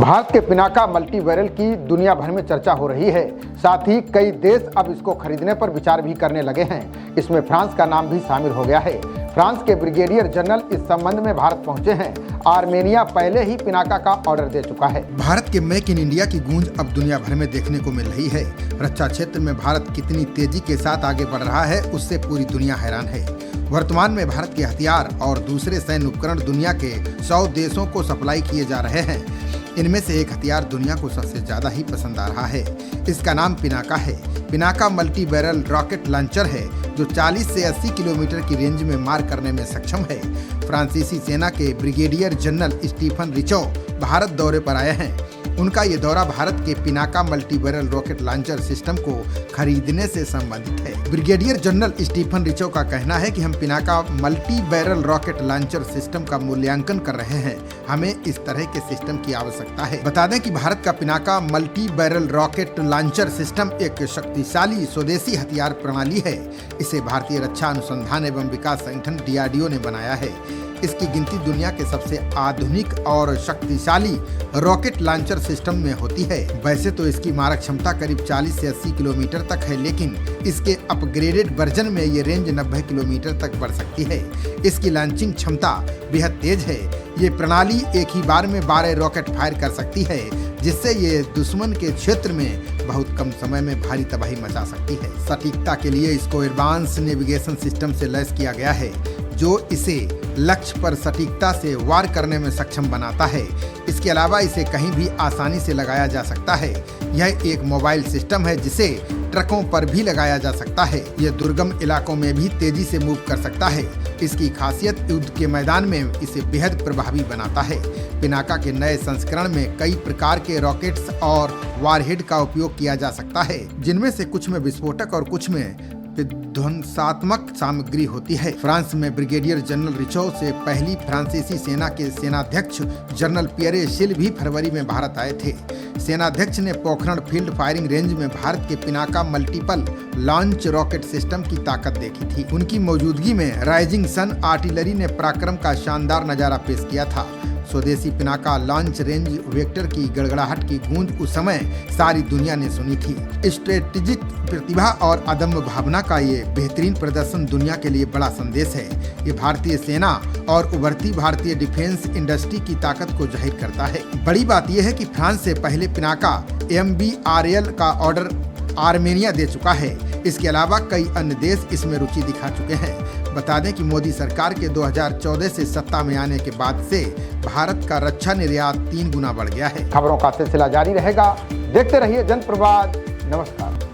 भारत के Pinaka multi barrel की दुनिया भर में चर्चा हो रही है। साथ ही कई देश अब इसको खरीदने पर विचार भी करने लगे हैं। इसमें फ्रांस का नाम भी शामिल हो गया है। फ्रांस के ब्रिगेडियर जनरल इस संबंध में भारत पहुंचे हैं। आर्मेनिया पहले ही पिनाका का ऑर्डर दे चुका है। भारत के मेक इन इंडिया की गूंज अब दुनिया भर में देखने को मिल रही है। रक्षा क्षेत्र में भारत कितनी तेजी के साथ आगे बढ़ रहा है, उससे पूरी दुनिया हैरान है। वर्तमान में भारत के हथियार और दूसरे सैन्य उपकरण दुनिया के 100 देशों को सप्लाई किए जा रहे हैं। इनमें से एक हथियार दुनिया को सबसे ज्यादा ही पसंद आ रहा है। इसका नाम पिनाका है। Pinaka multi barrel rocket launcher है जो 40 से 80 किलोमीटर की रेंज में मार करने में सक्षम है। फ्रांसीसी सेना के brigadier general Stephen Richo Bharat दौरे पर आए हैं। उनका ये दौरा भारत के Pinaka multi barrel rocket launcher system को खरीदने से संबंधित है। ब्रिगेडियर जनरल स्टीफन रिचो का कहना है कि हम Pinaka multi barrel rocket launcher system का मूल्यांकन कर रहे हैं। हमें इस तरह के सिस्टम की आवश्यकता है। बता दें कि भारत का Pinaka multi barrel rocket launcher system एक शक्तिशाली स्वदेशी हथियार प्रणाली है। इसे भारतीय रक्षा अनुसंधान एवं विकास संगठन DRDO ने बनाया है। इसकी गिनती दुनिया के सबसे आधुनिक और शक्तिशाली रॉकेट लॉन्चर सिस्टम में होती है। वैसे तो इसकी मारक क्षमता करीब 40 से 80 किलोमीटर तक है, लेकिन इसके अपग्रेडेड वर्जन में ये रेंज 90 किलोमीटर तक बढ़ सकती है। इसकी लॉन्चिंग क्षमता बेहद तेज है। ये प्रणाली एक ही बार में 12 रॉकेट फायर कर सकती है, जिससे ये दुश्मन के क्षेत्र में बहुत कम समय में भारी तबाही मचा सकती है। सटीकता के लिए इसको एडवांस नेविगेशन सिस्टम से लैस किया गया है, जो इसे लक्ष्य पर सटीकता से वार करने में सक्षम बनाता है। इसके अलावा इसे कहीं भी आसानी से लगाया जा सकता है। यह एक मोबाइल सिस्टम है जिसे ट्रकों पर भी लगाया जा सकता है। यह दुर्गम इलाकों में भी तेजी से मूव कर सकता है। इसकी खासियत युद्ध के मैदान में इसे बेहद प्रभावी बनाता है। पिनाका के नए संस्करण में कई प्रकार के रॉकेट्स और वारहेड का उपयोग किया जा सकता है, जिनमें से कुछ में विस्फोटक और कुछ में विध्वंसात्मक सामग्री होती है। फ्रांस में ब्रिगेडियर जनरल रिचो से पहली फ्रांसीसी सेना के सेनाध्यक्ष जनरल पियरे शिल भी फरवरी में भारत आए थे। सेनाध्यक्ष ने पोखरण फील्ड फायरिंग रेंज में भारत के Pinaka multiple launch rocket system की ताकत देखी थी। उनकी मौजूदगी में राइजिंग सन आर्टिलरी ने पराक्रम का शानदार नजारा पेश किया था। स्वदेशी पिनाका लॉन्च रेंज वेक्टर की गड़गड़ाहट की गूंज उस समय सारी दुनिया ने सुनी थी। स्ट्रेटेजिक प्रतिभा और अदम्य भावना का ये बेहतरीन प्रदर्शन दुनिया के लिए बड़ा संदेश है। ये भारतीय सेना और उभरती भारतीय डिफेंस इंडस्ट्री की ताकत को जाहिर करता है। बड़ी बात यह है कि फ्रांस से पहले पिनाका MBRL का ऑर्डर आर्मेनिया दे चुका है। इसके अलावा कई अन्य देश इसमें रुचि दिखा चुके हैं। बता दें कि मोदी सरकार के 2014 से सत्ता में आने के बाद से भारत का रक्षा निर्यात 3 गुना बढ़ गया है। खबरों का सिलसिला जारी रहेगा। देखते रहिए जनप्रवाद। नमस्कार।